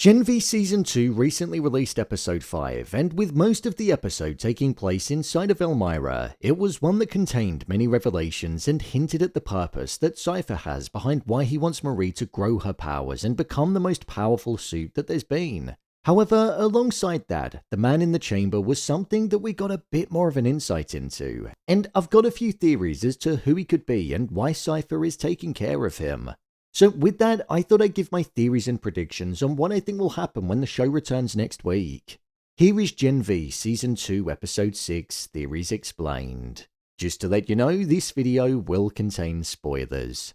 Gen V Season 2 recently released Episode 5, and with most of the episode taking place inside of Elmira, it was one that contained many revelations and hinted at the purpose that Cipher has behind why he wants Marie to grow her powers and become the most powerful suit that there's been. However, alongside that, the man in the chamber was something that we got a bit more of an insight into, and I've got a few theories as to who he could be and why Cipher is taking care of him. So with that, I thought I'd give my theories and predictions on what I think will happen when the show returns next week. Here is Gen V Season 2 Episode 6 Theories Explained. Just to let you know, this video will contain spoilers.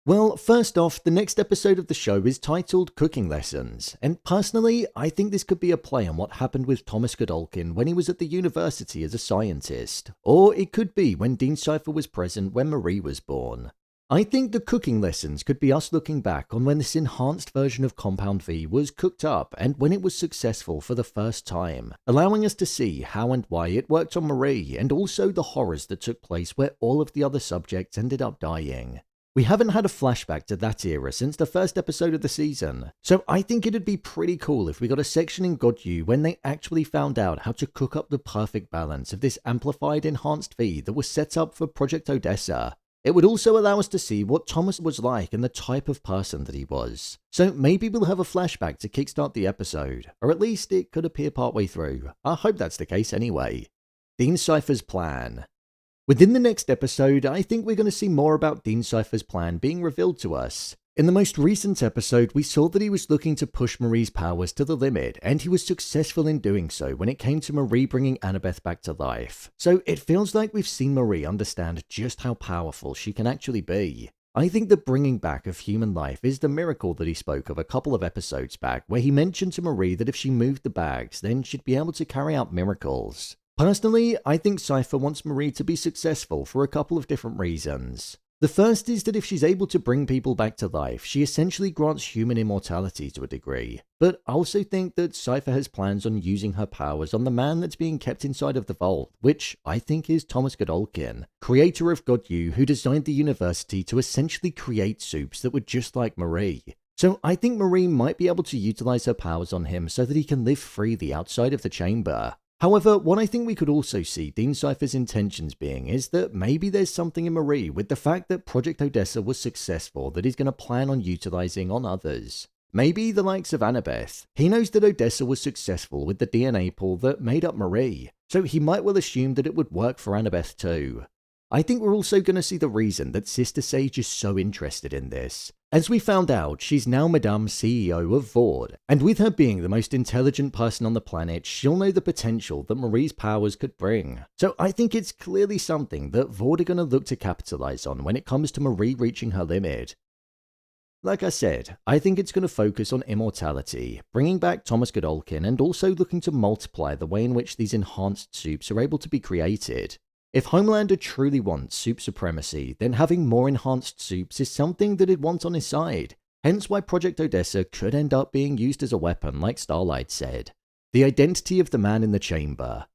Well, first off, the next episode of the show is titled Cooking Lessons, and personally, I think this could be a play on what happened with Thomas Godolkin when he was at the university as a scientist, or it could be when Dean Cipher was present when Marie was born. I think the cooking lessons could be us looking back on when this enhanced version of Compound V was cooked up and when it was successful for the first time, allowing us to see how and why it worked on Marie and also the horrors that took place where all of the other subjects ended up dying. We haven't had a flashback to that era since the first episode of the season, so I think it'd be pretty cool if we got a section in God U when they actually found out how to cook up the perfect balance of this amplified enhanced V that was set up for Project Odessa. It would also allow us to see what Thomas was like and the type of person that he was. So maybe we'll have a flashback to kickstart the episode, or at least it could appear partway through. I hope that's the case anyway. Dean Cipher's plan. Within the next episode, I think we're going to see more about Dean Cipher's plan being revealed to us. In the most recent episode, we saw that he was looking to push Marie's powers to the limit, and he was successful in doing so when it came to Marie bringing Annabeth back to life. So it feels like we've seen Marie understand just how powerful she can actually be. I think the bringing back of human life is the miracle that he spoke of a couple of episodes back, where he mentioned to Marie that if she moved the bags, then she'd be able to carry out miracles. Personally, I think Cipher wants Marie to be successful for a couple of different reasons. The first is that if she's able to bring people back to life, she essentially grants human immortality to a degree. But I also think that Cipher has plans on using her powers on the man that's being kept inside of the vault, which I think is Thomas Godolkin, creator of God U, who designed the university to essentially create soups that were just like Marie. So I think Marie might be able to utilize her powers on him so that he can live freely outside of the chamber. However, what I think we could also see Dean Cipher's intentions being is that maybe there's something in Marie with the fact that Project Odessa was successful that he's going to plan on utilizing on others. Maybe the likes of Annabeth. He knows that Odessa was successful with the DNA pool that made up Marie, so he might well assume that it would work for Annabeth too. I think we're also going to see the reason that Sister Sage is so interested in this. As we found out, she's now Madame CEO of Vord, and with her being the most intelligent person on the planet, she'll know the potential that Marie's powers could bring. So I think it's clearly something that Vord are going to look to capitalize on when it comes to Marie reaching her limit. Like I said, I think it's going to focus on immortality, bringing back Thomas Godolkin and also looking to multiply the way in which these enhanced soups are able to be created. If Homelander truly wants soup supremacy, then having more enhanced soups is something that he'd want on his side, hence why Project Odessa could end up being used as a weapon like Starlight said. The identity of the man in the chamber.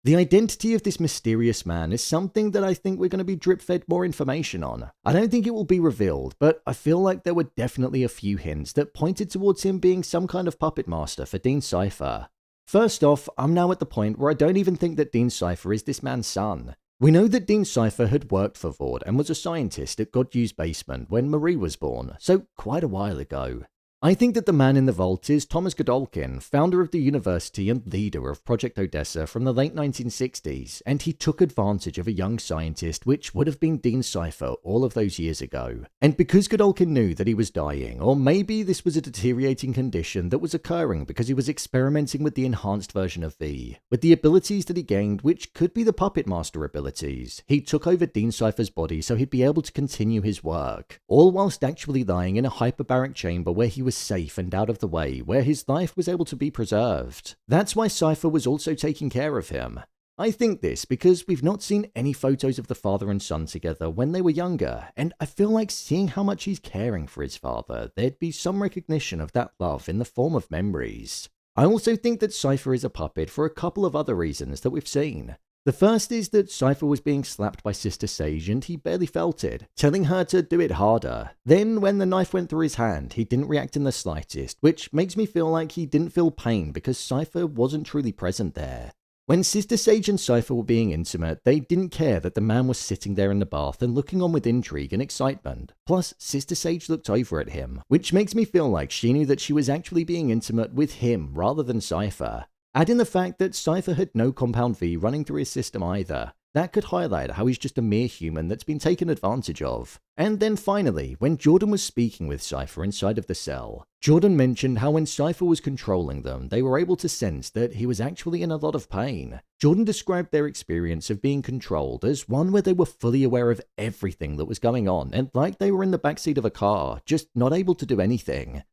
The identity of this mysterious man is something that I think we're going to be drip-fed more information on. I don't think it will be revealed, but I feel like there were definitely a few hints that pointed towards him being some kind of puppet master for Dean Cipher. First off, I'm now at the point where I don't even think that Dean Cipher is this man's son. We know that Dean Cipher had worked for Vord and was a scientist at God U's basement when Marie was born, so quite a while ago. I think that the man in the vault is Thomas Godolkin, founder of the university and leader of Project Odessa from the late 1960s, and he took advantage of a young scientist which would have been Dean Cipher all of those years ago. And because Godolkin knew that he was dying, or maybe this was a deteriorating condition that was occurring because he was experimenting with the enhanced version of V, with the abilities that he gained which could be the Puppet Master abilities, he took over Dean Cipher's body so he'd be able to continue his work, all whilst actually lying in a hyperbaric chamber where he was safe and out of the way, where his life was able to be preserved. That's why Cipher was also taking care of him. I think this because we've not seen any photos of the father and son together when they were younger, and I feel like seeing how much he's caring for his father, there'd be some recognition of that love in the form of memories. I also think that Cipher is a puppet for a couple of other reasons that we've seen. The first is that Cipher was being slapped by Sister Sage and he barely felt it, telling her to do it harder. Then when the knife went through his hand, he didn't react in the slightest, which makes me feel like he didn't feel pain because Cipher wasn't truly present there. When Sister Sage and Cipher were being intimate, they didn't care that the man was sitting there in the bath and looking on with intrigue and excitement. Plus, Sister Sage looked over at him, which makes me feel like she knew that she was actually being intimate with him rather than Cipher. Add in the fact that Cipher had no compound V running through his system either. That could highlight how he's just a mere human that's been taken advantage of. And then finally, when Jordan was speaking with Cipher inside of the cell, Jordan mentioned how when Cipher was controlling them, they were able to sense that he was actually in a lot of pain. Jordan described their experience of being controlled as one where they were fully aware of everything that was going on and like they were in the backseat of a car, just not able to do anything.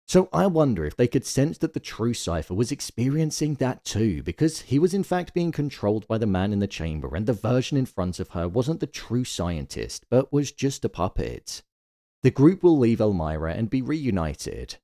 So I wonder if they could sense that the true Cipher was experiencing that too, because he was in fact being controlled by the man in the chamber and the version in front of her wasn't the true scientist, but was just a puppet. The group will leave Elmira and be reunited.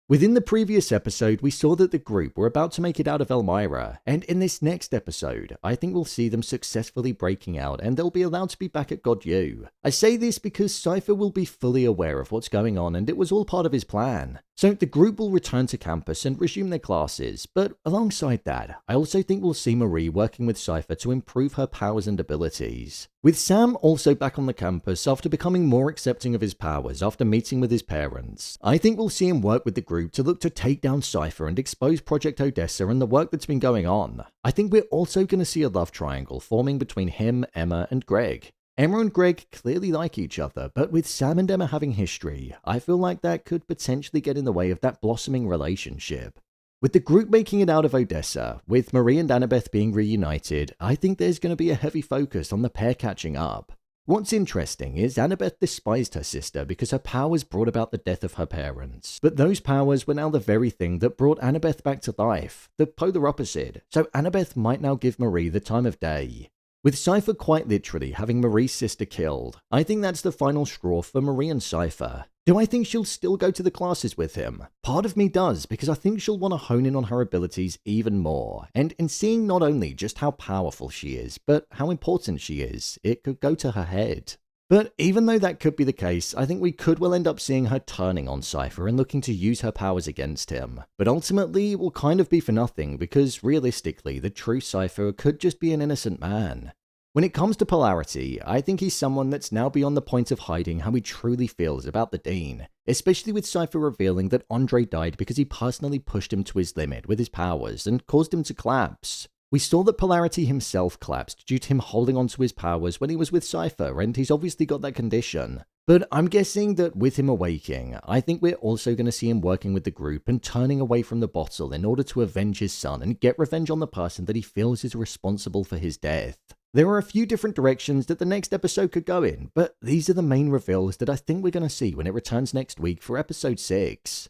Within the previous episode, we saw that the group were about to make it out of Elmira, and in this next episode, I think we'll see them successfully breaking out and they'll be allowed to be back at God U. I say this because Cipher will be fully aware of what's going on and it was all part of his plan. So the group will return to campus and resume their classes, but alongside that, I also think we'll see Marie working with Cipher to improve her powers and abilities. With Sam also back on the campus after becoming more accepting of his powers after meeting with his parents, I think we'll see him work with the group to look to take down Cipher and expose Project Odessa and the work that's been going on. I think we're also going to see a love triangle forming between him, Emma, and Greg. Emma and Greg clearly like each other, but with Sam and Emma having history, I feel like that could potentially get in the way of that blossoming relationship. With the group making it out of Odessa, with Marie and Annabeth being reunited, I think there's going to be a heavy focus on the pair catching up. What's interesting is Annabeth despised her sister because her powers brought about the death of her parents. But those powers were now the very thing that brought Annabeth back to life, the polar opposite, so Annabeth might now give Marie the time of day. With Cipher quite literally having Marie's sister killed, I think that's the final straw for Marie and Cipher. Do I think she'll still go to the classes with him? Part of me does, because I think she'll want to hone in on her abilities even more, and in seeing not only just how powerful she is, but how important she is, it could go to her head. But even though that could be the case, I think we could well end up seeing her turning on Cipher and looking to use her powers against him. But ultimately, it will kind of be for nothing, because realistically, the true Cipher could just be an innocent man. When it comes to polarity, I think he's someone that's now beyond the point of hiding how he truly feels about the Dean, especially with Cipher revealing that Andre died because he personally pushed him to his limit with his powers and caused him to collapse. We saw that Polarity himself collapsed due to him holding onto his powers when he was with Cipher, and he's obviously got that condition. But I'm guessing that with him awaking, I think we're also going to see him working with the group and turning away from the bottle in order to avenge his son and get revenge on the person that he feels is responsible for his death. There are a few different directions that the next episode could go in, but these are the main reveals that I think we're going to see when it returns next week for episode 6.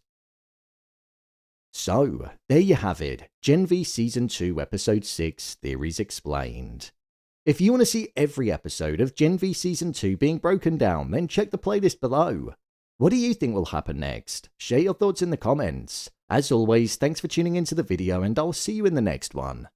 So, there you have it, Gen V Season 2 Episode 6, Theories Explained. If you want to see every episode of Gen V Season 2 being broken down, then check the playlist below. What do you think will happen next? Share your thoughts in the comments. As always, thanks for tuning into the video and I'll see you in the next one.